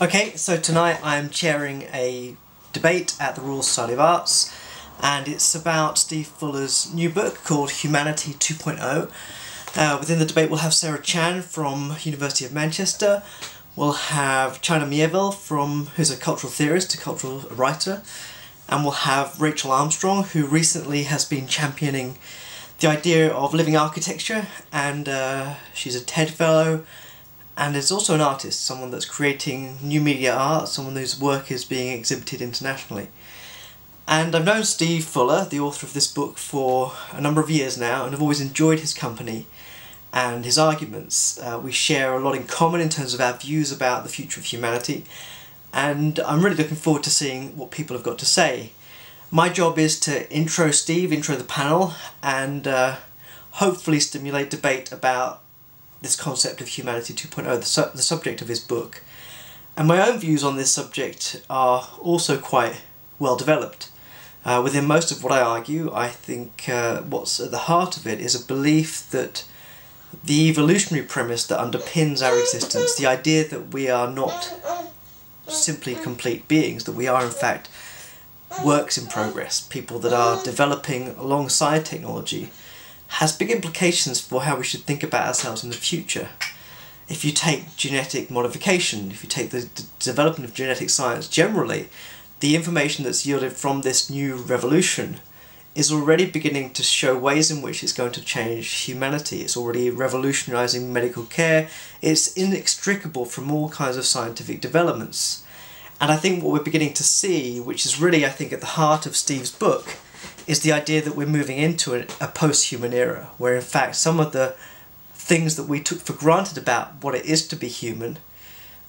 Okay, so tonight I'm chairing a debate at the Royal Society of Arts, and it's about Steve Fuller's new book called Humanity 2.0. Within the debate we'll have Sarah Chan from University of Manchester, we'll have China Miéville who's a cultural theorist, a cultural writer, and we'll have Rachel Armstrong, who recently has been championing the idea of living architecture, and she's a TED Fellow, and is also an artist, someone that's creating new media art, someone whose work is being exhibited internationally. And I've known Steve Fuller, the author of this book, for a number of years now, and I've always enjoyed his company and his arguments. We share a lot in common in terms of our views about the future of humanity, and I'm really looking forward to seeing what people have got to say. My job is to intro Steve, intro the panel, and hopefully stimulate debate about this concept of Humanity 2.0, the subject of his book. And my own views on this subject are also quite well developed. Within most of what I argue, I think what's at the heart of it is a belief that the evolutionary premise that underpins our existence, the idea that we are not simply complete beings, that we are in fact works in progress, people that are developing alongside technology, has big implications for how we should think about ourselves in the future. If you take genetic modification, if you take the development of genetic science generally, the information that's yielded from this new revolution is already beginning to show ways in which it's going to change humanity. It's already revolutionising medical care. It's inextricable from all kinds of scientific developments. And I think what we're beginning to see, which is really, I think, at the heart of Steve's book, is the idea that we're moving into a post-human era, where in fact some of the things that we took for granted about what it is to be human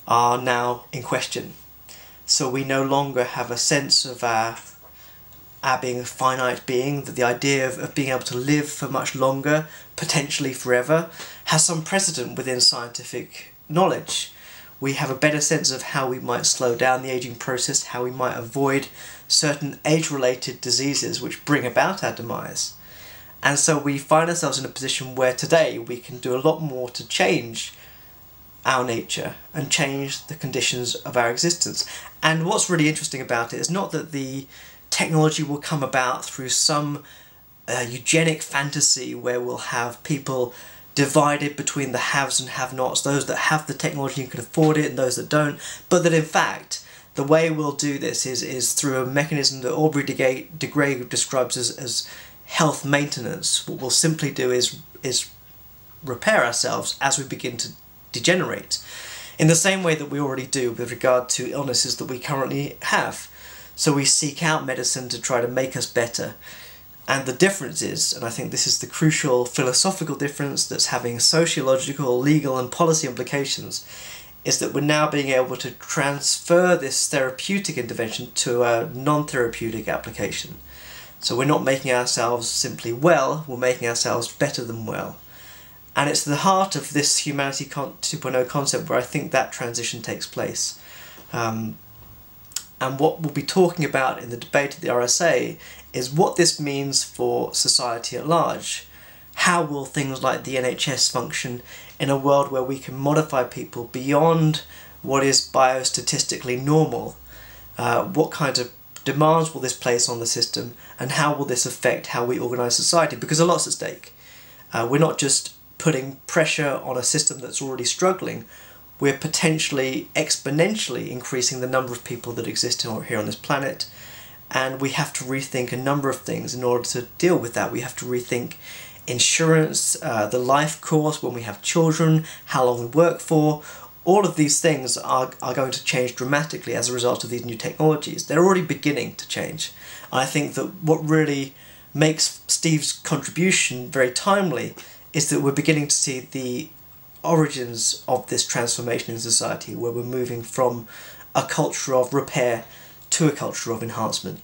are now in question. So we no longer have a sense of our being a finite being, that the idea of being able to live for much longer, potentially forever, has some precedent within scientific knowledge. We have a better sense of how we might slow down the aging process, how we might avoid certain age-related diseases which bring about our demise. And so we find ourselves in a position where today we can do a lot more to change our nature and change the conditions of our existence. And what's really interesting about it is not that the technology will come about through some eugenic fantasy where we'll have people divided between the haves and have-nots, those that have the technology and can afford it and those that don't, but that in fact the way we'll do this is through a mechanism that Aubrey de Grey describes as health maintenance. What we'll simply do is repair ourselves as we begin to degenerate, in the same way that we already do with regard to illnesses that we currently have. So we seek out medicine to try to make us better. And the difference is, and I think this is the crucial philosophical difference that's having sociological, legal and policy implications, is that we're now being able to transfer this therapeutic intervention to a non-therapeutic application. So we're not making ourselves simply well, we're making ourselves better than well. And it's the heart of this Humanity 2.0 concept where I think that transition takes place. And what we'll be talking about in the debate at the RSA is what this means for society at large. How will things like the NHS function in a world where we can modify people beyond what is biostatistically normal? What kinds of demands will this place on the system, and how will this affect how we organise society? Because a lot's at stake. We're not just putting pressure on a system that's already struggling, we're potentially exponentially increasing the number of people that exist here on this planet, and we have to rethink a number of things in order to deal with that. We have to rethink insurance, the life course when we have children, how long we work for. All of these things are going to change dramatically as a result of these new technologies. They're already beginning to change. And I think that what really makes Steve's contribution very timely is that we're beginning to see the origins of this transformation in society, where we're moving from a culture of repair to a culture of enhancement.